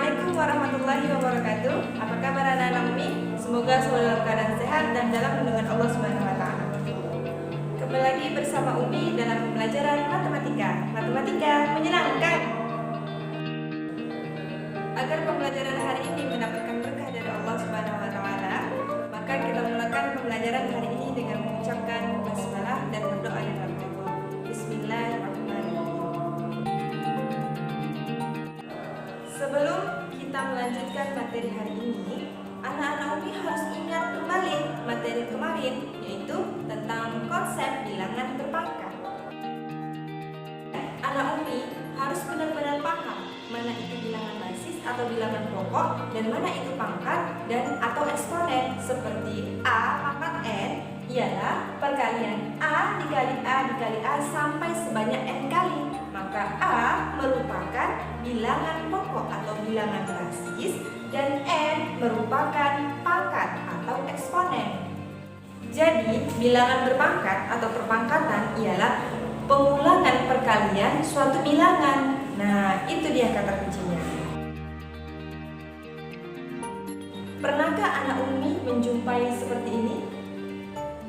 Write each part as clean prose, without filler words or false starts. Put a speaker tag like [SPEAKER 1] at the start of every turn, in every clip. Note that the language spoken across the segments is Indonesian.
[SPEAKER 1] Assalamualaikum warahmatullahi wabarakatuh. Apa kabar anak-anak Umi? Semoga selalu dalam keadaan sehat dan dalam lindungan Allah Subhanahu wa taala. Kembali lagi bersama Umi dalam pembelajaran matematika. Matematika menyenangkan. Agar pembelajaran hari ini mendapatkan berkah dari Allah Subhanahu wa taala, maka kita mulakan pembelajaran hari ini dengan mengucapkan basmalah dan berdoa yang berkah. Bismillahirrahmanirrahim. Sebelum kita melanjutkan materi hari ini, anak-anak Umi harus ingat kembali materi kemarin, yaitu tentang konsep bilangan berpangkat. Anak Umi harus benar-benar paham mana itu bilangan basis atau bilangan pokok dan mana itu pangkat dan atau eksponen, seperti A pangkat N ialah perkalian A dikali A dikali A sampai sebanyak N kali. Maka A merupakan bilangan pokok atau bilangan basis dan N merupakan pangkat atau eksponen. Jadi, bilangan berpangkat atau perpangkatan ialah pengulangan perkalian suatu bilangan. Nah, itu dia kata kuncinya. Pernahkah anak Umi menjumpai seperti ini?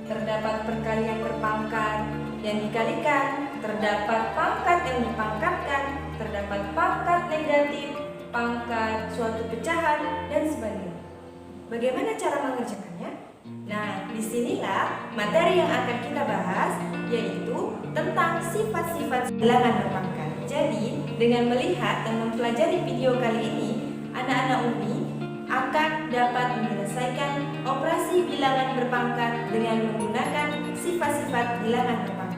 [SPEAKER 1] Terdapat perkalian berpangkat yang dikalikan, terdapat pangkat yang dipangkatkan, terdapat pangkat negatif, pangkat suatu pecahan, dan sebagainya. Bagaimana cara mengerjakannya? Nah, disinilah materi yang akan kita bahas, yaitu tentang sifat-sifat bilangan berpangkat. Jadi, dengan melihat dan mempelajari video kali ini, anak-anak Umi akan dapat menyelesaikan operasi bilangan berpangkat dengan menggunakan sifat-sifat bilangan berpangkat.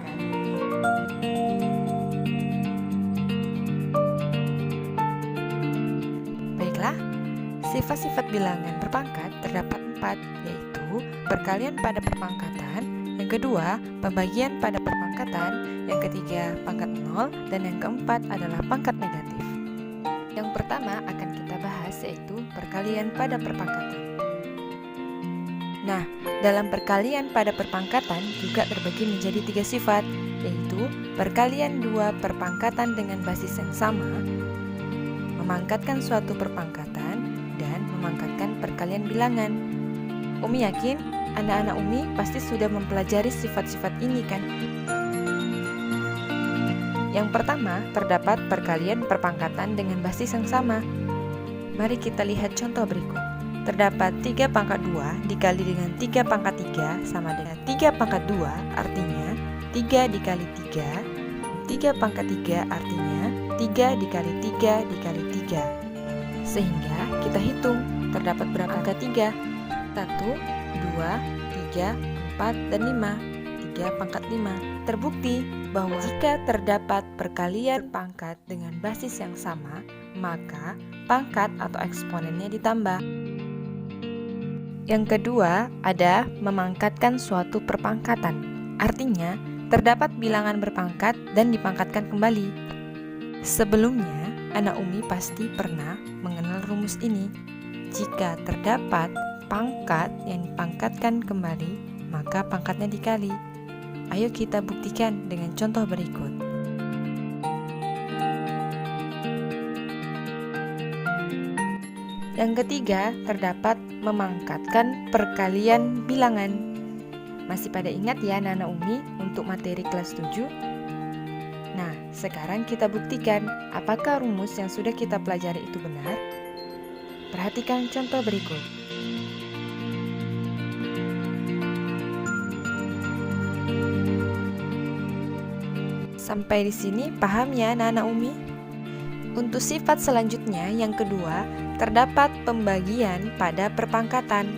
[SPEAKER 2] Baiklah, sifat-sifat bilangan berpangkat terdapat 4, yaitu perkalian pada perpangkatan, yang kedua, pembagian pada perpangkatan, yang ketiga, pangkat 0, dan yang keempat adalah pangkat negatif. Yang pertama akan kita bahas yaitu perkalian pada perpangkatan. Nah, dalam perkalian pada perpangkatan juga terbagi menjadi 3 sifat, yaitu perkalian 2 perpangkatan dengan basis yang sama, memangkatkan suatu perpangkatan, dan memangkatkan perkalian bilangan. Umi yakin anak-anak Umi pasti sudah mempelajari sifat-sifat ini kan? Yang pertama, terdapat perkalian perpangkatan dengan basis yang sama. Mari kita lihat contoh berikut. Terdapat 3 pangkat 2 dikali dengan 3 pangkat 3 sama dengan 3 pangkat 2, artinya 3 dikali 3. 3 pangkat 3 artinya 3 dikali 3 dikali 3. Sehingga kita hitung terdapat berapa angka 3? 1, 2, 3, 4, dan 5. 3 pangkat 5. Terbukti bahwa jika terdapat perkalian pangkat dengan basis yang sama, maka pangkat atau eksponennya ditambah. Yang kedua ada memangkatkan suatu perpangkatan. Artinya, terdapat bilangan berpangkat dan dipangkatkan kembali. Sebelumnya, anak Umi pasti pernah mengenal rumus ini. Jika terdapat pangkat yang dipangkatkan kembali, maka pangkatnya dikali. Ayo kita buktikan dengan contoh berikut. Yang ketiga, terdapat memangkatkan perkalian bilangan. Masih pada ingat ya anak-anak Umi untuk materi kelas 7? Nah, sekarang kita buktikan apakah rumus yang sudah kita pelajari itu benar. Perhatikan contoh berikut. Sampai di sini paham ya anak-anak Umi? Untuk sifat selanjutnya yang kedua, terdapat pembagian pada perpangkatan.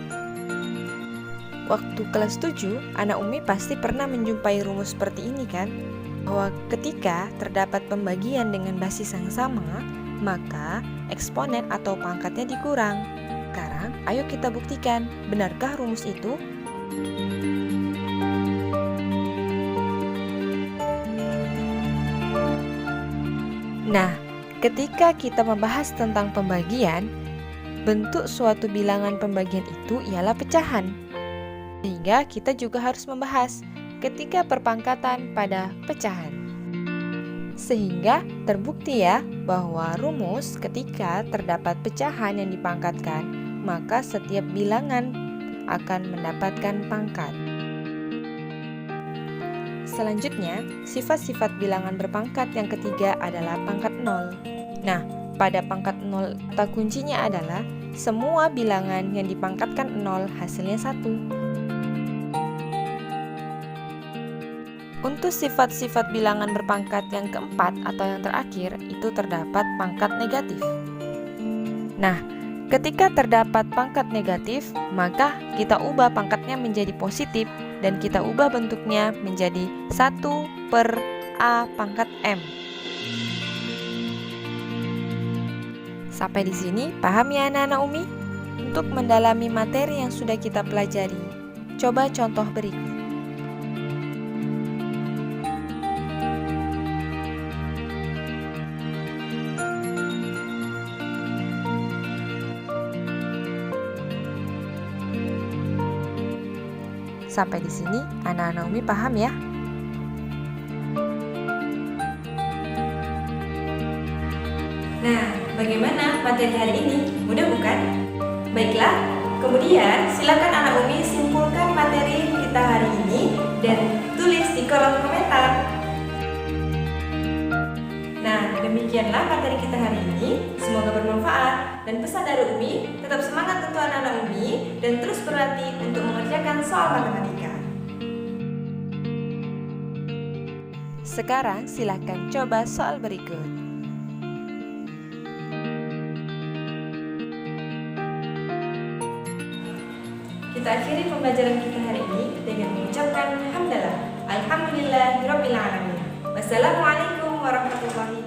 [SPEAKER 2] Waktu kelas 7, anak Umi pasti pernah menjumpai rumus seperti ini kan? Bahwa ketika terdapat pembagian dengan basis yang sama, maka eksponen atau pangkatnya dikurang. Sekarang, ayo kita buktikan, benarkah rumus itu? Nah, ketika kita membahas tentang pembagian, bentuk suatu bilangan pembagian itu ialah pecahan. Sehingga kita juga harus membahas ketika perpangkatan pada pecahan. Sehingga terbukti ya bahwa rumus ketika terdapat pecahan yang dipangkatkan, maka setiap bilangan akan mendapatkan pangkat. Selanjutnya, sifat-sifat bilangan berpangkat yang ketiga adalah pangkat 0. Nah, pada pangkat 0 kata kuncinya adalah semua bilangan yang dipangkatkan 0 hasilnya 1. Untuk sifat-sifat bilangan berpangkat yang keempat atau yang terakhir, itu terdapat pangkat negatif. Nah, ketika terdapat pangkat negatif, maka kita ubah pangkatnya menjadi positif dan kita ubah bentuknya menjadi 1/A pangkat M. Sampai di sini paham ya anak-anak Umi? Untuk mendalami materi yang sudah kita pelajari, coba contoh berikut. Sampai di sini, anak-anak Umi paham ya?
[SPEAKER 1] Nah, bagaimana materi hari ini? Mudah bukan? Baiklah, kemudian silakan anak Umi simpulkan materi kita hari ini dan tulis di kolom komentar. Nah, demikianlah materi kita hari ini. Semoga bermanfaat dan pesan dari Umi, tetap semangat untuk anak-anak Umi dan terus berlatih untuk mengerjakan soal matematika.
[SPEAKER 2] Sekarang silakan coba soal berikut.
[SPEAKER 1] Kita akhiri pembelajaran kita hari ini dengan mengucapkan hamdalah. Alhamdulillahirabbil alamin. Wassalamualaikum warahmatullahi